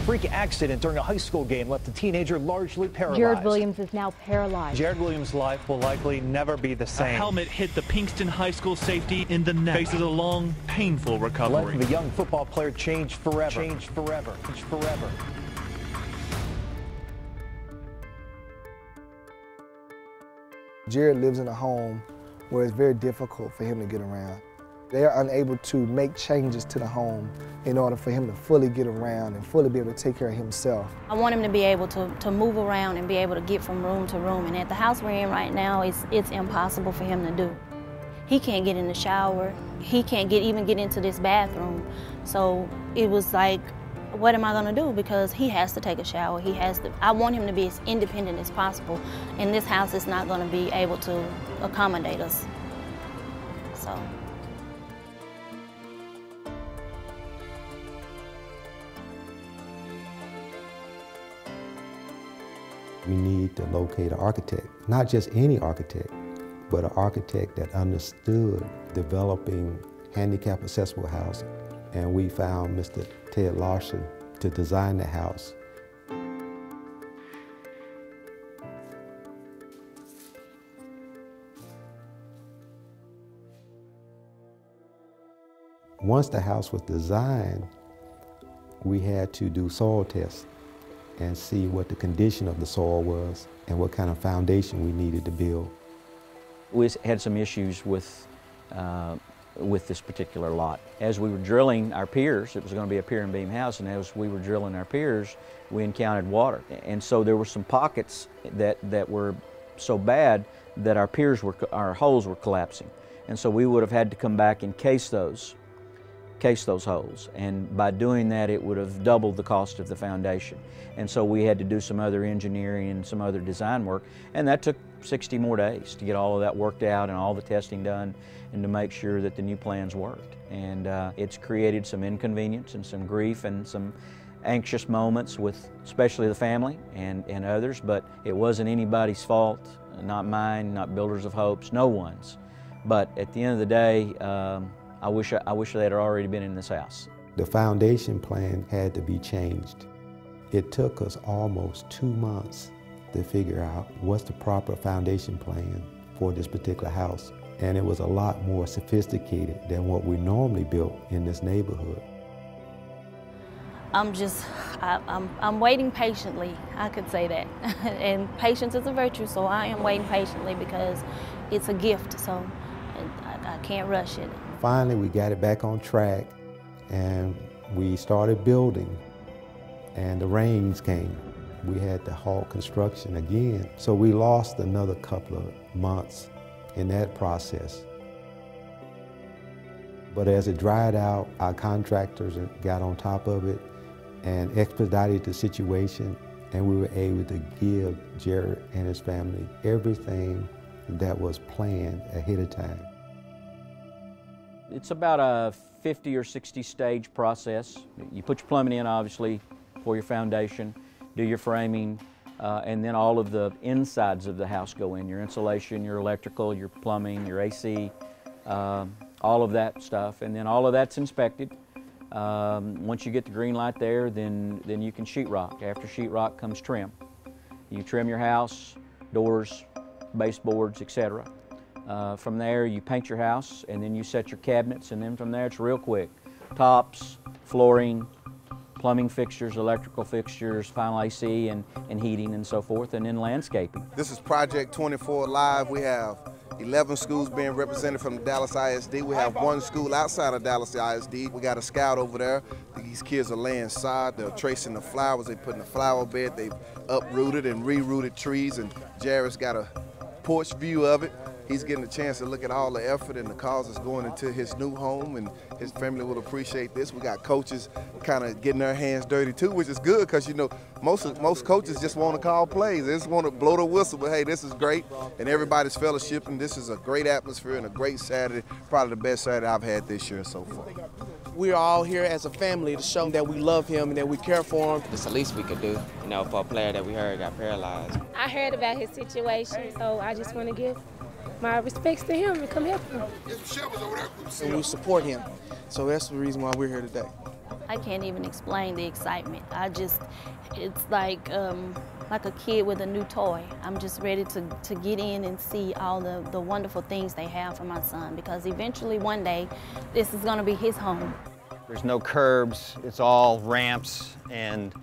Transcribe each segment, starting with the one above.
Freak accident during a high school game left the teenager largely paralyzed. Jared Williams is now paralyzed. Jared Williams' life will likely never be the same. A helmet hit the Pinkston High School safety in the neck. Faces a long, painful recovery. Life of the young football player changed forever. Changed forever. Changed forever. Jared lives in a home where it's very difficult for him to get around. They are unable to make changes to the home in order for him to fully get around and fully be able to take care of himself. I want him to be able to move around and be able to get from room to room. And at the house we're in right now, it's impossible for him to do. He can't get in the shower. He can't even get into this bathroom. So it was like, what am I gonna do? Because he has to take a shower. I want him to be as independent as possible. And this house is not gonna be able to accommodate us. So. We need to locate an architect, not just any architect, but an architect that understood developing handicap accessible housing. And we found Mr. Ted Larson to design the house. Once the house was designed, we had to do soil tests and see what the condition of the soil was and what kind of foundation we needed to build. We had some issues with this particular lot. As we were drilling our piers, it was going to be a pier and beam house, and as we were drilling our piers, we encountered water. And so there were some pockets that were so bad that our holes were collapsing. And so we would have had to come back and case those holes, and by doing that it would have doubled the cost of the foundation. And so we had to do some other engineering and some other design work, and that took 60 more days to get all of that worked out and all the testing done and to make sure that the new plans worked. And it's created some inconvenience and some grief and some anxious moments with especially the family and others, but it wasn't anybody's fault, not mine, not Builders of Hope's, no one's. But at the end of the day, I wish they had already been in this house. The foundation plan had to be changed. It took us almost 2 months to figure out what's the proper foundation plan for this particular house. And it was a lot more sophisticated than what we normally built in this neighborhood. I'm waiting patiently, I could say that. And patience is a virtue, so I am waiting patiently because it's a gift, so I can't rush it. Finally, we got it back on track, and we started building, and the rains came. We had to halt construction again, so we lost another couple of months in that process. But as it dried out, our contractors got on top of it and expedited the situation, and we were able to give Jared and his family everything that was planned ahead of time. It's about a 50 or 60 stage process. You put your plumbing in, obviously, for your foundation, do your framing, and then all of the insides of the house go in, your insulation, your electrical, your plumbing, your AC, all of that stuff, and then all of that's inspected. Once you get the green light there, then you can sheetrock. After sheetrock comes trim. You trim your house, doors, baseboards, etc. From there, you paint your house, and then you set your cabinets, and then from there, it's real quick. Tops, flooring, plumbing fixtures, electrical fixtures, final AC and heating and so forth, and then landscaping. This is Project 24 Live. We have 11 schools being represented from the Dallas ISD. We have 1 school outside of Dallas ISD. We got a scout over there. These kids are laying sod. They're tracing the flowers. They put in a flower bed. They've uprooted and re-rooted trees, and Jared's got a porch view of it. He's getting a chance to look at all the effort and the cause that's going into his new home, and his family will appreciate this. We got coaches kind of getting their hands dirty too, which is good because, you know, most coaches just want to call plays. They just want to blow the whistle, but hey, this is great, and everybody's fellowshipping. This is a great atmosphere and a great Saturday, probably the best Saturday I've had this year so far. We're all here as a family to show that we love him and that we care for him. It's the least we could do, you know, for a player that we heard got paralyzed. I heard about his situation, so I just want to give my respects to him and come help him. And we support him, so that's the reason why we're here today. I can't even explain the excitement. It's like a kid with a new toy. I'm just ready to get in and see all the wonderful things they have for my son, because eventually one day this is going to be his home. There's no curbs, it's all ramps and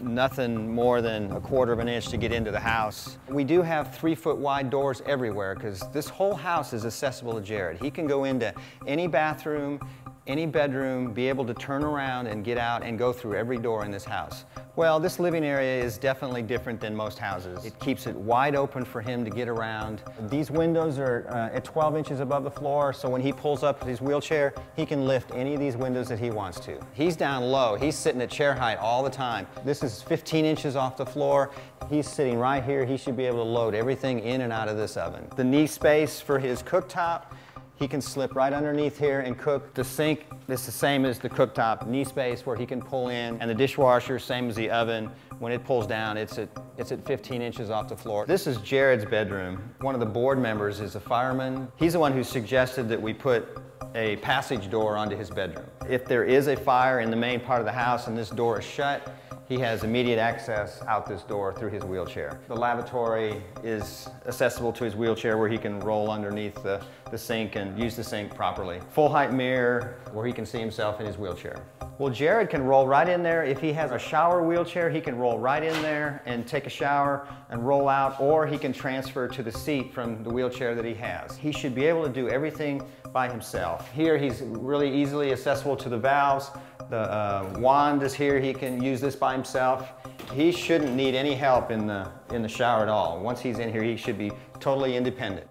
nothing more than 1/4 of an inch to get into the house. We do have 3-foot wide doors everywhere because this whole house is accessible to Jared. He can go into any bathroom, any bedroom, be able to turn around and get out and go through every door in this house. Well, this living area is definitely different than most houses. It keeps it wide open for him to get around. These windows are at 12 inches above the floor, so when he pulls up his wheelchair, he can lift any of these windows that he wants to. He's down low. He's sitting at chair height all the time. This is 15 inches off the floor. He's sitting right here. He should be able to load everything in and out of this oven. The knee space for his cooktop, he can slip right underneath here and cook. The sink is the same as the cooktop, knee space where he can pull in. And the dishwasher, same as the oven. When it pulls down, it's at 15 inches off the floor. This is Jared's bedroom. One of the board members is a fireman. He's the one who suggested that we put a passage door onto his bedroom. If there is a fire in the main part of the house and this door is shut, he has immediate access out this door through his wheelchair. The lavatory is accessible to his wheelchair where he can roll underneath the sink and use the sink properly. Full height mirror where he can see himself in his wheelchair. Well, Jared can roll right in there. If he has a shower wheelchair, he can roll right in there and take a shower and roll out, or he can transfer to the seat from the wheelchair that he has. He should be able to do everything by himself. Here, he's really easily accessible to the valves. The wand is here. He can use this by himself. He shouldn't need any help in the shower at all. Once he's in here, he should be totally independent.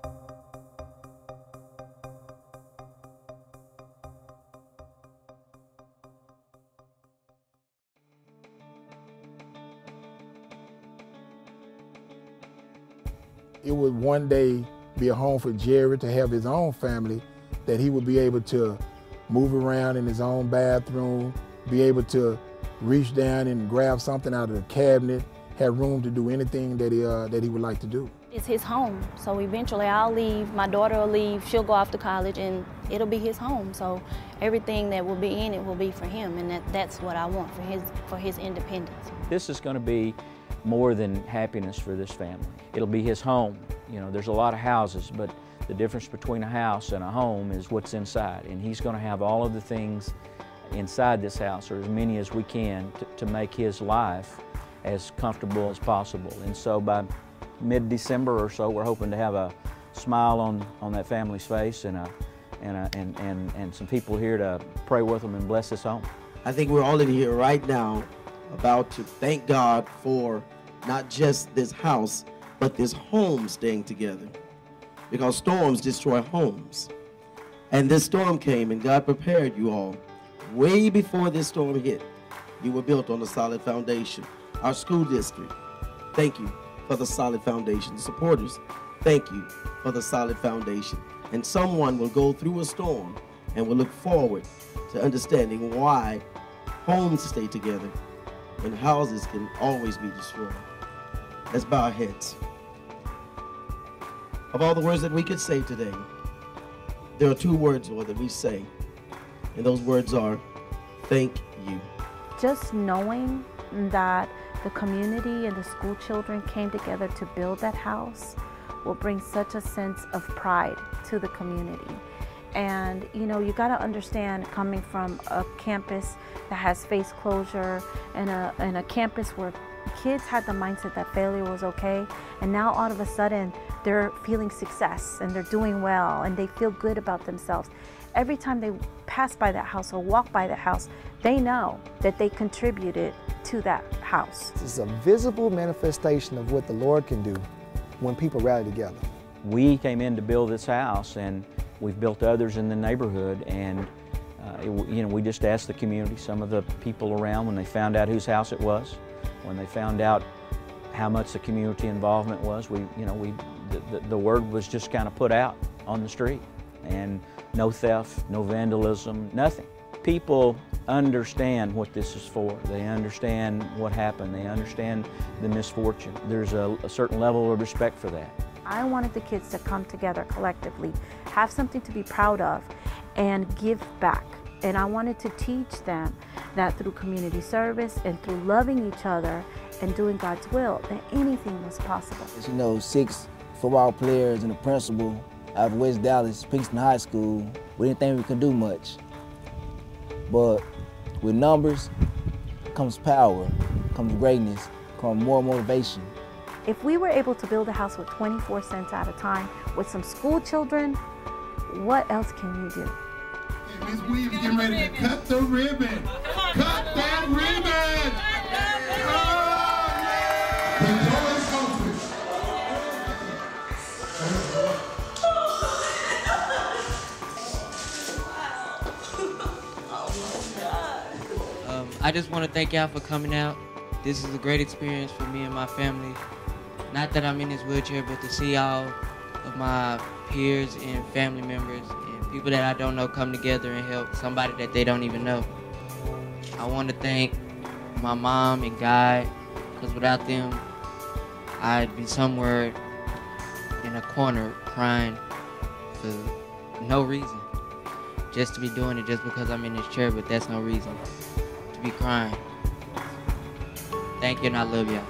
It would one day be a home for Jared to have his own family, that he would be able to move around in his own bathroom, be able to reach down and grab something out of the cabinet, have room to do anything that he would like to do. It's his home, so eventually I'll leave, my daughter will leave, she'll go off to college, and it'll be his home. So everything that will be in it will be for him, and that's what I want for his independence. This is going to be more than happiness for this family. It'll be his home. You know, there's a lot of houses, but the difference between a house and a home is what's inside, and he's going to have all of the things inside this house, or as many as we can, to make his life as comfortable as possible. And so by mid-December or so, we're hoping to have a smile on that family's face and some people here to pray with them and bless this home. I think we're all in here right now about to thank God for not just this house, but this home staying together. Because storms destroy homes. And this storm came, and God prepared you all. Way before this storm hit, you were built on a solid foundation. Our school district, thank you for the solid foundation. The supporters, thank you for the solid foundation. And someone will go through a storm and will look forward to understanding why homes stay together and houses can always be destroyed. Let's bow our heads. Of all the words that we could say today, there are 2 words, Lord, that we say, and those words are, thank you. Just knowing that the community and the school children came together to build that house will bring such a sense of pride to the community. And you know, you got to understand, coming from a campus that has face closure and a campus where kids had the mindset that failure was okay, and now all of a sudden they're feeling success and they're doing well and they feel good about themselves. Every time they pass by that house or walk by that house, they know that they contributed to that house. It's a visible manifestation of what the Lord can do when people rally together. We came in to build this house, and we've built others in the neighborhood, and you know, we just asked the community, some of the people around, when they found out whose house it was, when they found out how much the community involvement was, the word was just kind of put out on the street, and no theft, no vandalism, nothing. People understand what this is for. They understand what happened. They understand the misfortune. There's a certain level of respect for that. I wanted the kids to come together collectively, have something to be proud of, and give back. And I wanted to teach them that through community service and through loving each other and doing God's will, that anything was possible. You know, 6 football players and a principal out of West Dallas, Pinkston High School, we didn't think we could do much. But with numbers comes power, comes greatness, comes more motivation. If we were able to build a house with 24 cents at a time with some school children, what else can you do? Miss Williams getting ready to cut the ribbon. Cut that ribbon! I just want to thank y'all for coming out. This is a great experience for me and my family. Not that I'm in this wheelchair, but to see all of my peers and family members and people that I don't know come together and help somebody that they don't even know. I want to thank my mom and God, because without them, I'd be somewhere in a corner crying for no reason. Just to be doing it just because I'm in this chair, but that's no reason to be crying. Thank you, and I love y'all.